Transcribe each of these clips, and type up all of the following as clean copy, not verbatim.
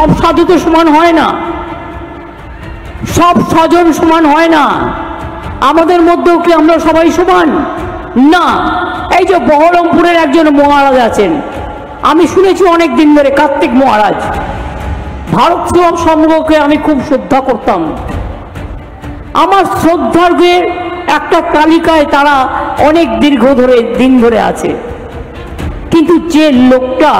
সব সাধু তো সমান হয় না, সব স্বজন সমান হয় না। আমাদের মধ্যেও কি আমরা সবাই সমান না? এই যে বহরমপুরের একজন মহারাজ আছেন, আমি শুনেছি অনেক দিন ধরে, কার্তিক মহারাজ। ভারত সেবক সংঘকে আমি খুব শ্রদ্ধা করতাম। আমার শ্রদ্ধার্ঘের একটা তালিকায় তারা অনেক দিন ধরে আছে। কিন্তু যে লোকটা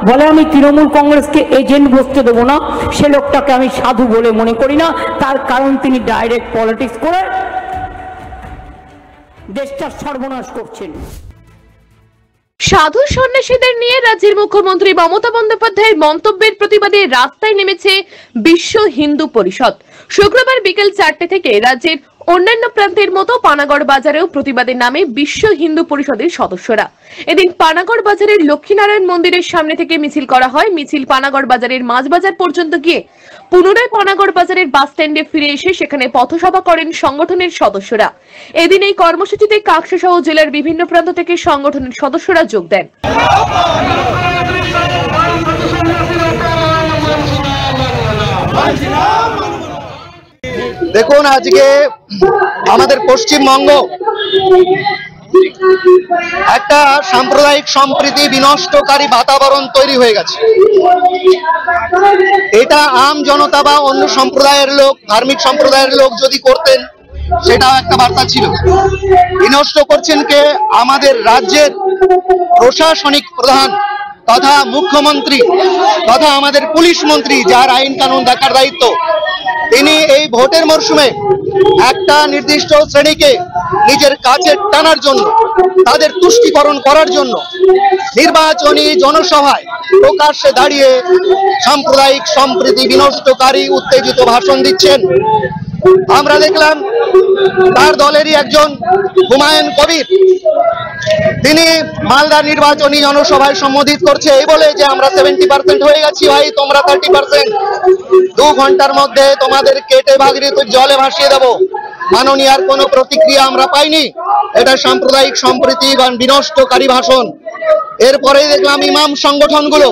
বলে আমি তৃণমূল কংগ্রেসকে এজেন্ট বসতে দেবো না, সে লোকটাকে আমি সাধু বলে মনে করি না। তার কারণ তিনি ডাইরেক্ট পলিটিক্স করে দেশটার সর্বনাশ করছেন। সাধু সন্ন্যাসীদের নিয়ে রাজ্যের মুখ্যমন্ত্রী মমতা বন্দ্যোপাধ্যায়ের মন্তব্যের প্রতিবাদে রাস্তায় নেমেছে বিশ্ব হিন্দু পরিষদ। শুক্রবার বিকেল 4টে থেকে রাজ্যের অন্যান্য প্রান্তের মতো পানাগড় বাজারেও প্রতিবাদের নামে বিশ্ব হিন্দু পরিষদের সদস্যরা। এদিন পানাগড় বাজারের লক্ষ্মীনারায়ণ মন্দিরের সামনে থেকে মিছিল করা হয়। মিছিল পানাগড় বাজারের মাঝবাজার পর্যন্ত গিয়ে পুনরায় পানাগড় বাজারের বাস স্ট্যান্ডে ফিরে এসে সেখানে পথসভা করেন সংগঠনের সদস্যরা। এদিন এই কর্মসূচিতে কাকসা সহ জেলার বিভিন্ন প্রান্ত থেকে সংগঠনের সদস্যরা যোগ দেন। দেখুন, আজকে আমাদের পশ্চিমবঙ্গ একটা সাম্প্রদায়িক সম্প্রীতি বিনষ্টকারী বাতাবরণ তৈরি হয়ে গেছে। এটা আম জনতা বা অন্য সম্প্রদায়ের লোক, ধার্মিক সম্প্রদায়ের লোক যদি করতেন সেটাও একটা বার্তা ছিল। বিনষ্ট করছেন কে? আমাদের রাজ্যের প্রশাসনিক প্রধান তথা মুখ্যমন্ত্রী তথা আমাদের পুলিশ মন্ত্রী, যার আইন কানুন দেখার দায়িত্ব, তিনি এই ভোটের মরশুমে একটা নির্দিষ্ট শ্রেণীকে নিজের কাছে টানার জন্য, তাদের তুষ্টিকরণ করার জন্য নির্বাচনী জনসভায় প্রকাশ্যে দাঁড়িয়ে সাম্প্রদায়িক সম্প্রীতি বিনষ্টকারী উত্তেজিত ভাষণ দিচ্ছেন। আমরা দেখলাম তার দলেরই একজন হুমায়ুন কবির, তিনি মালদা নির্বাচনী জনসভায় সম্বোধিত করছে এই বলে যে আমরা 70% হয়ে গেছি, ভাই তোমরা 30%, 2 ঘন্টার মধ্যে তোমাদের কেটে ভাগিয়ে জলে ভাসিয়ে দেবো। মাননীয়ার কোনো প্রতিক্রিয়া আমরা পাইনি। এটা সাম্প্রদায়িক সম্প্রীতি বা বিনষ্টকারী ভাষণ। এরপরেই দেখলাম ইমাম সংগঠনগুলো,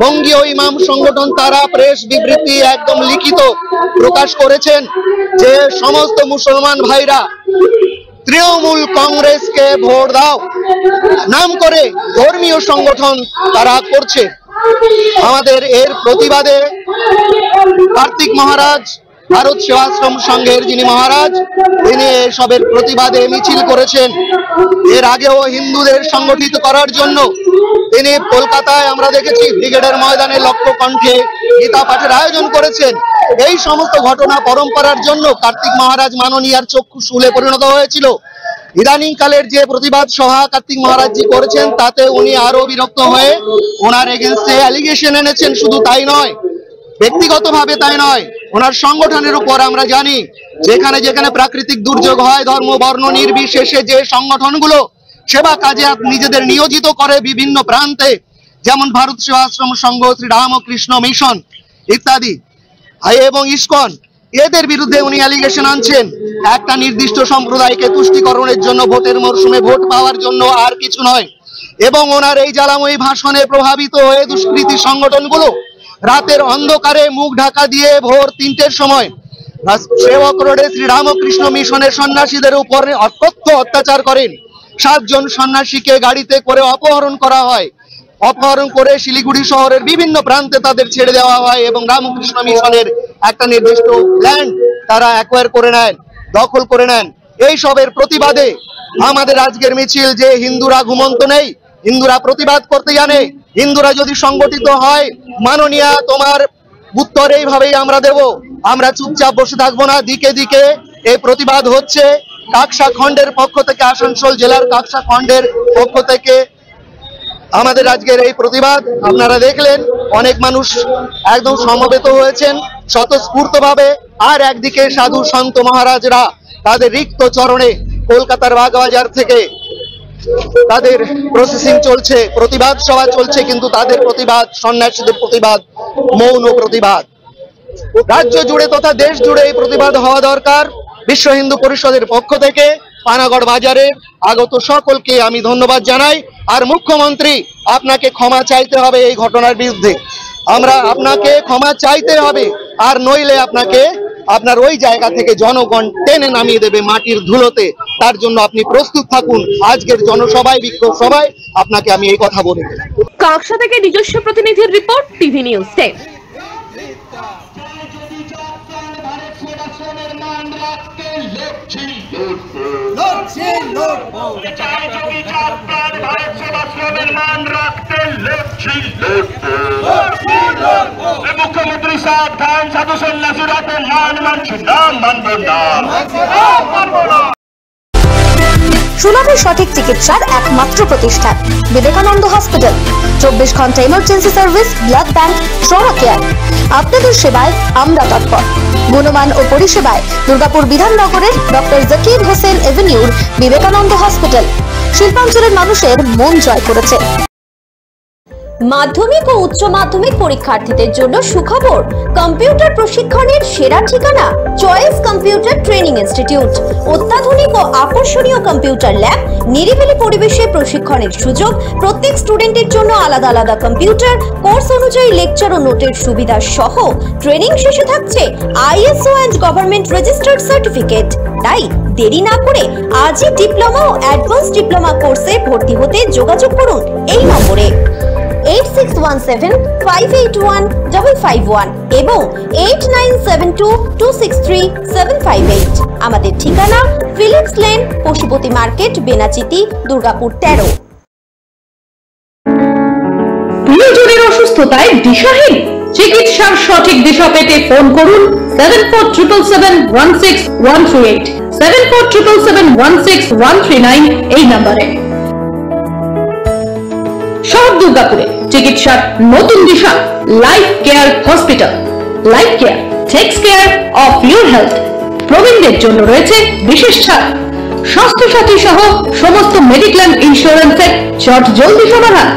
বঙ্গীয় ইমাম সংগঠন, তারা প্রেস বিবৃতি একদম লিখিত প্রকাশ করেছেন যে সমস্ত মুসলমান ভাইরা তৃণমূল কংগ্রেসকে ভোট দাও নাম করে ধর্মীয় সংগঠন তারা করছে। আমাদের এর প্রতিবাদে কার্তিক মহারাজ, ভারত সেবাশ্রম সংঘের যিনি মহারাজ, তিনি এসবের প্রতিবাদে মিছিল করেছেন। এর আগেও হিন্দুদের সংগঠিত করার জন্য তিনি কলকাতায় আমরা দেখেছি ব্রিগেডের ময়দানে লক্ষ কণ্ঠে গীতা পাঠের আয়োজন করেছেন। এই সমস্ত ঘটনা পরম্পরার জন্য কার্তিক মহারাজ মাননীয়ার চক্ষু শুলে পরিণত হয়েছিল। ইদানিং কালের যে প্রতিবাদ সভা কার্তিক মহারাজজি করেছেন তাতে উনি আরো বিরক্ত হয়ে ওনার এগেনস্টে অ্যালিগেশন এনেছেন। শুধু তাই নয়, ব্যক্তিগতভাবে তাই নয়, ওনার সংগঠনের উপর আমরা জানি যেখানে যেখানে প্রাকৃতিক দুর্যোগ হয়, ধর্ম বর্ণ নির্বিশেষে যে সংগঠনগুলো সেবা কাজে নিজেদের নিয়োজিত করে বিভিন্ন প্রান্তে, যেমন ভারত সেবাশ্রম সংঘ, শ্রী রামকৃষ্ণ মিশন ইত্যাদি এবং ইসকন, এদের বিরুদ্ধে উনি অ্যালিগেশন আনছেন একটা নির্দিষ্ট সম্প্রদায়কে তুষ্টিকরণের জন্য, ভোটের মরশুমে ভোট পাওয়ার জন্য, আর কিছু নয়। এবং ওনার এই জ্বালাময়ী ভাষণে প্রভাবিত হয়ে দুষ্কৃতী সংগঠনগুলো রাতের অন্ধকারে মুখ ঢাকা দিয়ে ভোর 3টের সময় সেবক রোডে শ্রী রামকৃষ্ণ মিশনের সন্ন্যাসীদের উপর অকথ্য অত্যাচার করেন। 7 জন সন্ন্যাসীকে গাড়িতে করে অপহরণ করা হয়। অপহরণ করে শিলিগুড়ি শহরের বিভিন্ন প্রান্তে তাদের ছেড়ে দেওয়া হয় এবং রামকৃষ্ণ মিশনের একটা নির্দিষ্ট ল্যান্ড তারা অ্যাকোয়ার করে নেন, দখল করে নেন। এই সবের প্রতিবাদে আমাদের আজকের মিছিল। যে হিন্দুরা ঘুমন্ত নেই, হিন্দুরা প্রতিবাদ করতে জানে। হিন্দুরা যদি সংগঠিত হয়, মাননীয়া তোমার উত্তর এইভাবেই আমরা দেব। আমরা চুপচাপ বসে থাকবো না। দিকে দিকে এই প্রতিবাদ হচ্ছে। কাকসা খণ্ডের পক্ষ থেকে, আসানসোল জেলার কাকসা খণ্ডের পক্ষ থেকে আমাদের আজকের এই প্রতিবাদ আপনারা দেখলেন। অনেক মানুষ একদম সমবেত হয়েছেন স্বতঃস্ফূর্তভাবে। আর একদিকে সাধু সন্ত মহারাজরা তাদের রিক্ত চরণে কলকাতার বাগবাজার থেকে তাদের প্রসেসিং চলছে, প্রতিবাদ সভা চলছে, কিন্তু তাদের প্রতিবাদ, সন্ন্যাসীদের প্রতিবাদ মৌন প্রতিবাদ। রাজ্য জুড়ে তথা দেশ জুড়ে এই প্রতিবাদ হওয়া দরকার। বিশ্ব হিন্দু পরিষদের পক্ষ থেকে পানাগড় বাজারে আগত সকলকে আমি ধন্যবাদ জানাই। আর মুখ্যমন্ত্রী, আপনাকে ক্ষমা চাইতে হবে এই ঘটনার বিরুদ্ধে। আমরা আপনাকে ক্ষমা চাইতে হবে, আর নইলে আপনাকে আপনার ওই জায়গা থেকে জনগণ টেনে নামিয়ে দেবে মাটির ধুলোতে। তার জন্য আপনি প্রস্তুত থাকুন। আজকের জনসভায়, বিক্ষোভ সভায় আপনাকে আমি এই কথা বলে দিলাম। কাকসা থেকে নিজস্ব প্রতিনিধির রিপোর্ট, টিভি নিউজ 10। मुख्यमंत्री सावधान, साधु सन्यासी मान সুলভে সঠিক চিকিৎসার একমাত্র প্রতিষ্ঠান বিবেকানন্দ হসপিটাল। 24 ঘন্টা emergency service, blood bank, trauma care. আপনাদের সেবায় আমরা তৎপর। গুণমান ও পরিষেবায় দুর্গাপুর বিধাননগরের ডক্টর জাকির হোসেন এভিনিউর বিবেকানন্দ হসপিটাল শিল্পাঞ্চলের মানুষের মন জয় করেছে। মাধ্যমিক ও উচ্চ মাধ্যমিক পরীক্ষার্থীদের জন্য সুখবর, কম্পিউটার প্রশিক্ষণের সেরা ঠিকানা চয়েস কম্পিউটার ট্রেনিং ইনস্টিটিউট। অত্যাধুনিক ও আকর্ষণীয় কম্পিউটার ল্যাব, নিরিবিলি পরিবেশে প্রশিক্ষণের সুযোগ, প্রত্যেক স্টুডেন্টের জন্য আলাদা আলাদা কম্পিউটার, কোর্স অনুযায়ী লেকচার ও নোটের সুবিধা সহ ট্রেনিং শেষে থাকছে ISO and government registered certificate. তাই দেরি না করে আজই ডিপ্লোমা ও অ্যাডভান্স ডিপ্লোমা কোর্সে ভর্তি হতে যোগাযোগ করুন এই নম্বরে 8617581551 এবং 8972263758। আমাদের ঠিকানা ফিলিক্স লেন, পশুপতি মার্কেট, বেনাচিতি, দুর্গাপুর 13। প্রিয়জনের অসুস্থতায় দিশাহীন, চিকিৎসার সঠিক দিশা পেতে ফোন করুন 7477716138, 7477716139 এই নম্বরে। শহর দুর্গাপুরে চিকিৎসার নতুন দিশা life care hospital. Life care takes care of your health. প্রবীণদের জন্য রয়েছে বিশেষ ছাড়। স্বাস্থ্য সাথী সহ সমস্ত মেডিক্লেম ইন্স্যুরেন্সের চট জলদি সমাধান।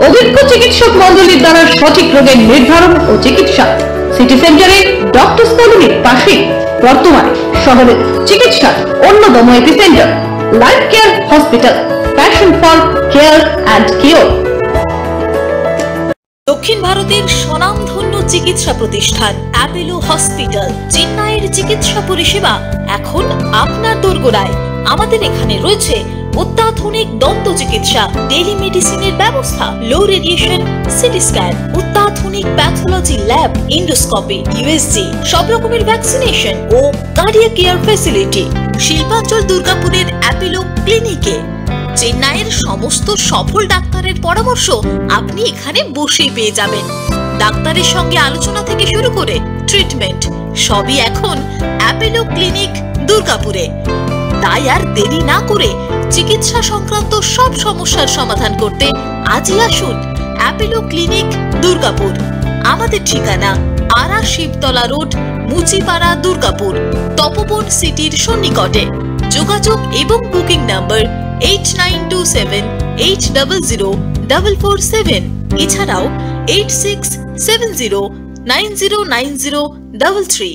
অভিজ্ঞ চিকিৎসক মণ্ডলীর দ্বারা সঠিক রোগের নির্ধারণ ও চিকিৎসা। সিটি সেন্টারে ডক্টরস কলোনির পাশে বর্তমানে শহরের চিকিৎসার অন্যতম epicentre life care hospital, passion for care and cure. দক্ষিণ ভারতের স্বনামধন্য চিকিৎসা প্রতিষ্ঠান অ্যাপোলো হসপিটাল, চেন্নাইয়ের চিকিৎসা পরিষেবা এখন আপনার দোরগোড়ায়। আমাদের এখানে রয়েছে অত্যাধুনিক দন্ত চিকিৎসা, টেলিমেডিসিনের ব্যবস্থা, লো রেডিয়েশন সিটি স্ক্যান, অত্যাধুনিক প্যাথোলজি ল্যাব, ইন্ডোস্কোপি, USG, সব রকমের ভ্যাকসিনেশন ও কার্ডিয়াক কেয়ার ফ্যাসিলিটি। শিল্পাঞ্চল দুর্গাপুরের অ্যাপোলো ক্লিনিকে চেন্নাইয়ের সমস্ত সফল ডাক্তারের পরামর্শ আপনি এখানে বসেই পেয়ে যাবেন। ডাক্তারের সঙ্গে আলোচনা থেকে শুরু করে ট্রিটমেন্ট সবই এখন অ্যাপোলো ক্লিনিক দুর্গাপুরে। তাই আর দেরি না করে চিকিৎসা সংক্রান্ত সব সমস্যার সমাধান করতে আজই আসুন অ্যাপোলো ক্লিনিক দুর্গাপুর। আমাদের ঠিকানা আরা শিবতলা রোড, মুচিপাড়া, দুর্গাপুর, তপবন সিটির সন্নিকটে। যোগাযোগ এবং বুকিং নাম্বার 8927800447, এছাড়াও 8670909033।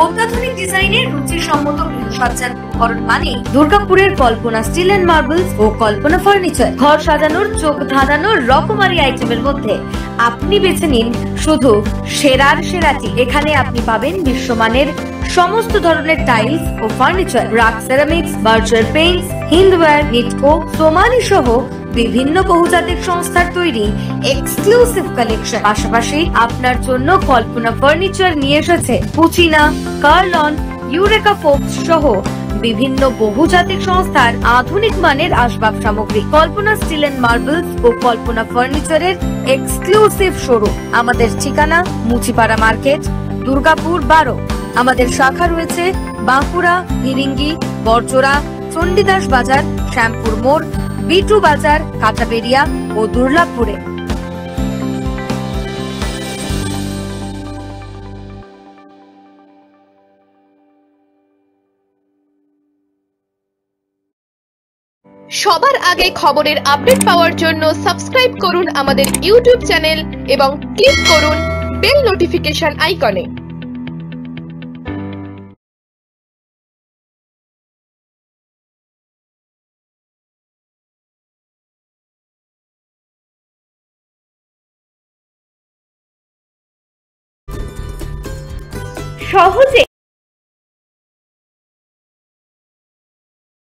অত্যাধুনিক ডিজাইনের রুচিসম্মত গৃহসজ্জার উপকরণ মানে দুর্গাপুরের কল্পনা স্টিল এন্ড মার্বেলস ও কল্পনা ফার্নিচার। ঘর সাজানোর, চোখ ধাঁধানোর রকমারি আইটেমের মধ্যে আপনি বেছে নিন শুধু সেরার সেরাটি। এখানে আপনি পাবেন বিশ্বমানের সমস্ত ধরনের টাইলস ও furniture, RAK ceramics, Berger paints, Hindware, Nitco, Somany সহ বিভিন্ন বহুজাতিক সংস্থার তৈরি এক্সক্লুসিভ কালেকশন। পাশাপাশি আপনার জন্য কল্পনা ফার্নিচার নিয়ে এসেছে পুচিনা, কার্লন, ইউরেকা ফোকস সহ বিভিন্ন বহুজাতিক সংস্থার আধুনিক মানের আসবাব সামগ্রী। কল্পনা স্টিল এন্ড মার্বেলস ও কল্পনা ফার্নিচারের এক্সক্লুসিভ শোরুম। আমাদের ঠিকানা মুচিপাড়া মার্কেট, দুর্গাপুর 12। আমাদের শাখা রয়েছে বাঁকুড়া, ভিরিঙ্গি, বরজোড়া, চণ্ডীদাস বাজার, শ্যামপুর মোড়, বিটু বাজার, কাঁচাবেড়িয়া ও দুর্লাভপুরে। সবার আগে খবরের আপডেট পাওয়ার জন্য সাবস্ক্রাইব করুন আমাদের ইউটিউব চ্যানেল এবং ক্লিক করুন বেল নোটিফিকেশন আইকনে। সহজে